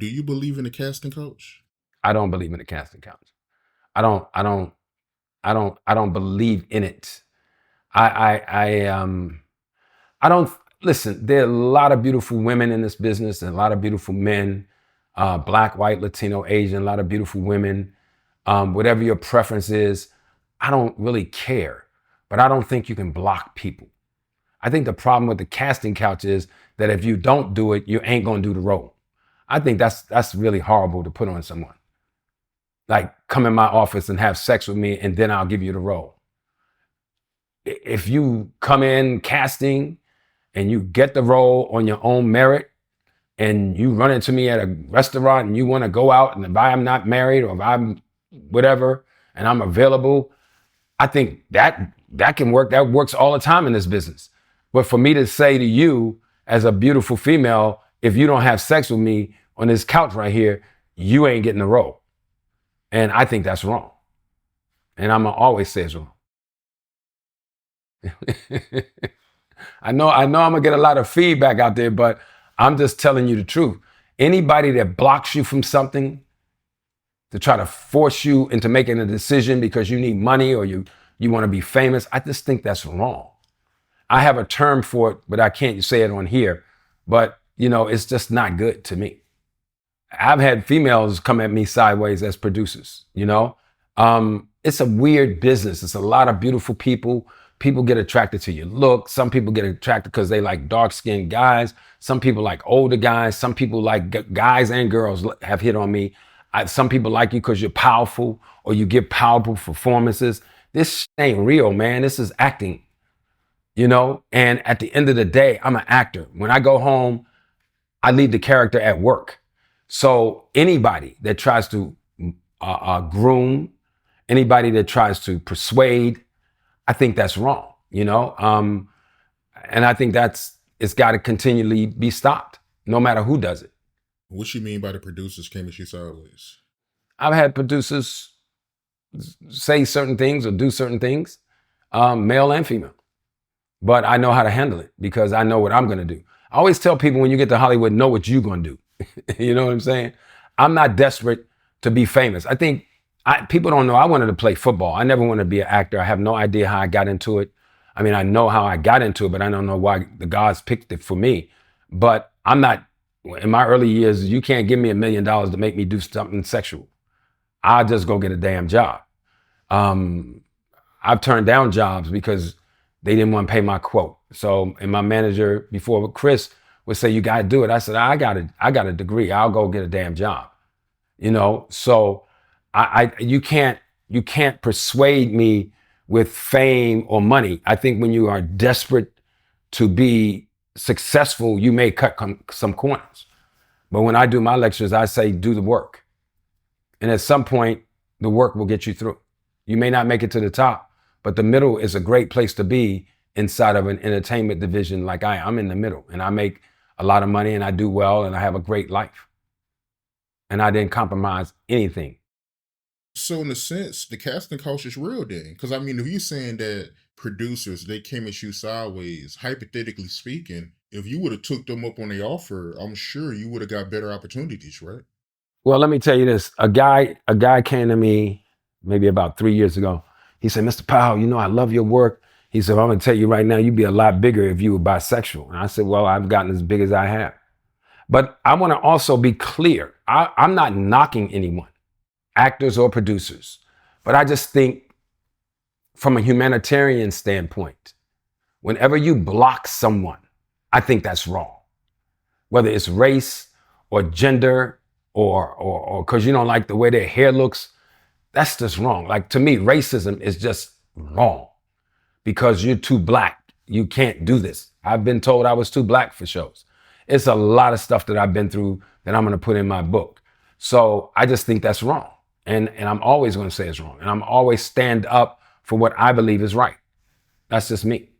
Do you believe in a casting couch? I don't believe in the casting couch. I don't. I don't. I don't believe in it. I. I don't listen. There are a lot of beautiful women in this business, and a lot of beautiful men, black, white, Latino, Asian. A lot of beautiful women. Whatever your preference is, I don't really care. But I don't think you can block people. I think the problem with the casting couch is that if you don't do it, you ain't gonna do the role. I think that's really horrible to put on someone. Like, come in my office and have sex with me, and then I'll give you the role. If you come in casting and you get the role on your own merit, and you run into me at a restaurant and you want to go out, and if I'm not married or if I'm whatever and I'm available, I think that can work. That works all the time in this business. But for me to say to you as a beautiful female, if you don't have sex with me on this couch right here, you ain't getting the role. And I think that's wrong. And I'm gonna always say it's wrong. I know I'm gonna get a lot of feedback out there, but I'm just telling you the truth. Anybody that blocks you from something to try to force you into making a decision because you need money or you want to be famous, I just think that's wrong. I have a term for it, but I can't say it on here. But it's just not good to me. I've had females come at me sideways as producers. It's a weird business. It's a lot of beautiful people. People get attracted to your look. Some people get attracted because they like dark-skinned guys. Some people like older guys. Some people like guys and girls have hit on me. Some people like you because you're powerful or you give powerful performances. This ain't real, man. This is acting, And at the end of the day, I'm an actor. When I go home, I leave the character at work. So anybody that tries to groom, anybody that tries to persuade, I think that's wrong, and I think it's got to continually be stopped, no matter who does it. What you mean by the producers came at you sideways? I've had producers say certain things or do certain things, male and female, but I know how to handle it because I know what I'm going to do. I always tell people when you get to Hollywood, know what you're going to do. You know what I'm saying? I'm not desperate to be famous. I think people don't know I wanted to play football. I never wanted to be an actor. I have no idea how I got into it. I mean, I know how I got into it, but I don't know why the gods picked it for me. But I'm not, in my early years, you can't give me $1 million to make me do something sexual. I'll just go get a damn job. I've turned down jobs because they didn't want to pay my quote. So, and my manager before, Chris, would say, you got to do it. I said, I got a degree. I'll go get a damn job. So you can't persuade me with fame or money. I think when you are desperate to be successful, you may cut some corners. But when I do my lectures, I say, do the work. And at some point, the work will get you through. You may not make it to the top, but the middle is a great place to be inside of an entertainment division like I'm in the middle, and I make a lot of money and I do well and I have a great life. And I didn't compromise anything. So in a sense, the casting couch is real then. Because I mean, if you're saying that producers, they came at you sideways, hypothetically speaking, if you would have took them up on the offer, I'm sure you would have got better opportunities, right? Well, let me tell you this. A guy came to me maybe about 3 years ago. He said, Mr. Powell, I love your work. He said, I'm going to tell you right now, you'd be a lot bigger if you were bisexual. And I said, well, I've gotten as big as I have. But I want to also be clear. I'm not knocking anyone, actors or producers. But I just think from a humanitarian standpoint, whenever you block someone, I think that's wrong. Whether it's race or gender or because you don't like the way their hair looks, that's just wrong. Like, to me, racism is just wrong. Because you're too black, you can't do this. I've been told I was too black for shows. It's a lot of stuff that I've been through that I'm going to put in my book. So I just think that's wrong. And I'm always going to say it's wrong. And I'm always stand up for what I believe is right. That's just me.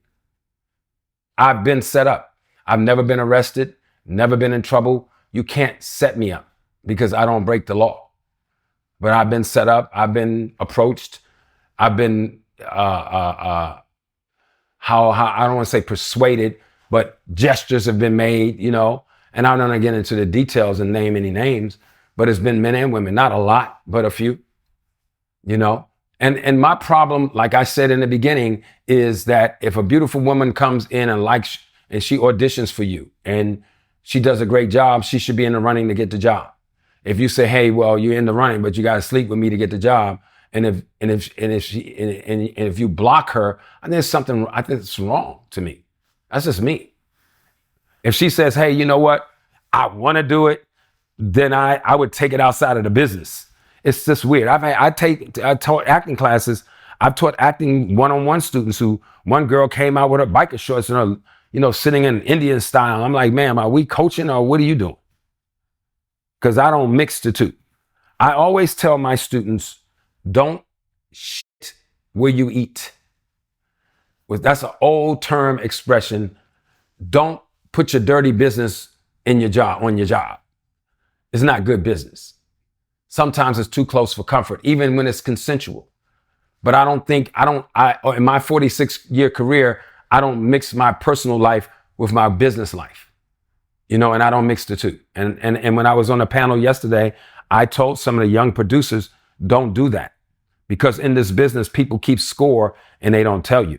I've been set up. I've never been arrested, never been in trouble. You can't set me up because I don't break the law. But I've been set up. I've been approached. I've been how I don't want to say persuaded, but gestures have been made, And I don't want to get into the details and name any names, but it's been men and women, not a lot, but a few, you know? And my problem, like I said in the beginning, is that if a beautiful woman comes in and she auditions for you and she does a great job, she should be in the running to get the job. If you say, hey, well, you're in the running, but you got to sleep with me to get the job. And if you block her, I think it's wrong to me. That's just me. If she says, hey, you know what? I want to do it, then I would take it outside of the business. It's just weird. I taught acting classes. I've taught acting one-on-one students who one girl came out with her biker shorts and her, sitting in Indian style. I'm like, ma'am, are we coaching or what are you doing? Because I don't mix the two. I always tell my students, don't shit where you eat. That's an old term expression. Don't put your dirty business on your job. It's not good business. Sometimes it's too close for comfort, even when it's consensual. But in my 46-year career, I don't mix my personal life with my business life, and I don't mix the two. And when I was on a panel yesterday, I told some of the young producers, don't do that. Because in this business, people keep score and they don't tell you.